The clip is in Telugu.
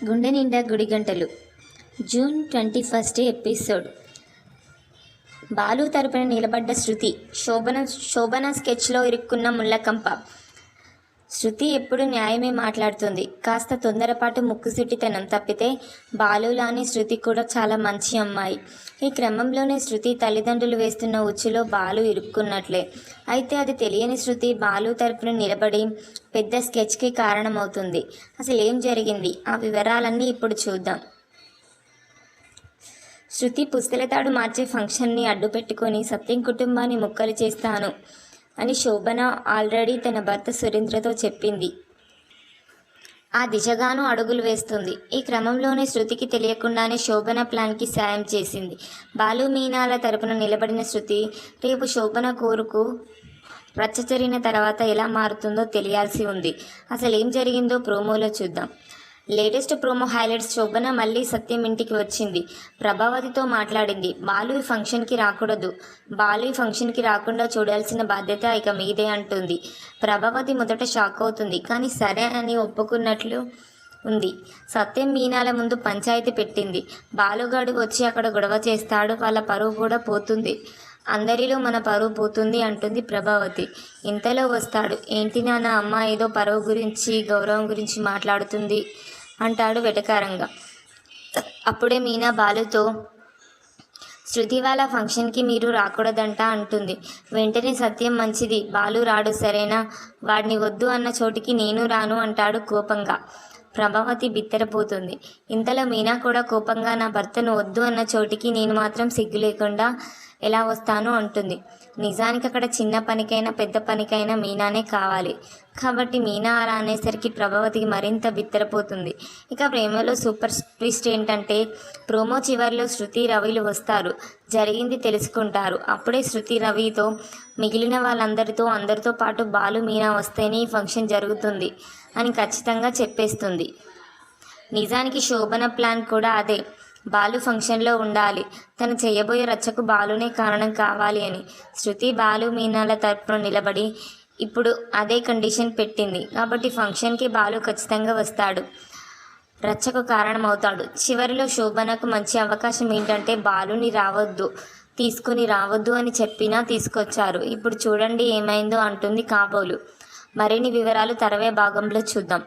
గుండె నిండా గుడిగంటలు జూన్ 21 ఎపిసోడ్. బాలు తరపున నిలబడ్డ శృతి. శోభన స్కెచ్లో ఇరుక్కున్న ముళ్ళకంప. శృతి ఎప్పుడు న్యాయమే మాట్లాడుతుంది. కాస్త తొందరపాటు ముక్కుసుటితనం తప్పితే బాలులానే శృతి కూడా చాలా మంచి అమ్మాయి. ఈ క్రమంలోనే శృతి తల్లిదండ్రులు వేస్తున్న ఉచ్చులో బాలు ఇరుక్కున్నట్లే. అయితే అది తెలియని శృతి బాలు తరపున నిలబడి పెద్ద స్కెచ్కి కారణమవుతుంది. అసలు ఏం జరిగింది, ఆ వివరాలన్నీ ఇప్పుడు చూద్దాం. శృతి పుస్తలతాడు మార్చే ఫంక్షన్ని అడ్డుపెట్టుకొని సత్యం కుటుంబాన్ని ముక్కలు చేస్తాను అని శోభన ఆల్రెడీ తన భర్త సురేంద్రతో చెప్పింది. ఆ దిశగాను అడుగులు వేస్తుంది. ఈ క్రమంలోనే శృతికి తెలియకుండానే శోభన ప్లాన్కి సాయం చేసింది. బాలు మీనాల తరపున నిలబడిన శృతి రేపు శోభన కోరుకు రచ్చ జరిగిన తర్వాత ఎలా మారుతుందో తెలియాల్సి ఉంది. అసలు ఏం జరిగిందో ప్రోమోలో చూద్దాం. Latest promo highlights. శోభన మళ్ళీ సత్యం ఇంటికి వచ్చింది. ప్రభావతితో మాట్లాడింది. బాలు ఈ ఫంక్షన్కి రాకూడదు, బాలు ఈ ఫంక్షన్కి రాకుండా చూడాల్సిన బాధ్యత ఇక మీదే అంటుంది. ప్రభావతి మొదట షాక్ అవుతుంది, కానీ సరే అని ఒప్పుకున్నట్లు ఉంది. సత్యం మీనాల ముందు పంచాయతీ పెట్టింది. బాలుగాడు వచ్చి అక్కడ గొడవ చేస్తాడు, వాళ్ళ పరువు కూడా పోతుంది, అందరిలో మన పరువు పోతుంది అంటుంది ప్రభావతి. ఇంతలో వస్తాడు. ఏంటి నాన్న, అమ్మ ఏదో పరువు గురించి గౌరవం గురించి మాట్లాడుతుంది అంటాడు వెటకారంగా. అప్పుడే మీనా బాలుతో శృతి వాళ్ళ ఫంక్షన్కి మీరు రాకూడదంట అంటుంది. వెంటనే సత్యం మంచిది, బాలు రాడు సరేనా, వాడిని వద్దు అన్న చోటికి నేను రాను అంటాడు కోపంగా. ప్రభావతి బిత్తరపోతుంది. ఇంతలో మీనా కూడా కోపంగా నా భర్తను వద్దు అన్న చోటికి నేను మాత్రం సిగ్గు లేకుండా ఎలా వస్తాను అంటుంది. నిజానికి అక్కడ చిన్న పనికైనా పెద్ద పనికైనా మీనానే కావాలి. కాబట్టి మీనా అలా అనేసరికి ప్రభావతికి మరింత బిత్తరపోతుంది. ఇక ప్రేమలో సూపర్ ట్విస్ట్ ఏంటంటే ప్రోమో చివరిలో శృతి రవిలు వస్తారు, జరిగింది తెలుసుకుంటారు. అప్పుడే శృతి రవితో మిగిలిన అందరితో పాటు బాలు మీనా వస్తేనే ఈ ఫంక్షన్ జరుగుతుంది అని ఖచ్చితంగా చెప్పేస్తుంది. నిజానికి శోభన ప్లాన్ కూడా అదే, బాలు ఫంక్షన్లో ఉండాలి, తను చేయబోయే రచ్చకు బాలునే కారణం కావాలి అని. శృతి బాలు మీనాల తరపున నిలబడి ఇప్పుడు అదే కండిషన్ పెట్టింది. కాబట్టి ఫంక్షన్కి బాలు ఖచ్చితంగా వస్తాడు, రచ్చకు కారణమవుతాడు. చివరిలో శోభనకు మంచి అవకాశం ఏంటంటే బాలుని తీసుకుని రావద్దు అని చెప్పినా తీసుకొచ్చారు. ఇప్పుడు చూడండి ఏమైందో అంటుంది కాబోలు. మరిన్ని వివరాలు తర్వాయి భాగంలో చూద్దాం.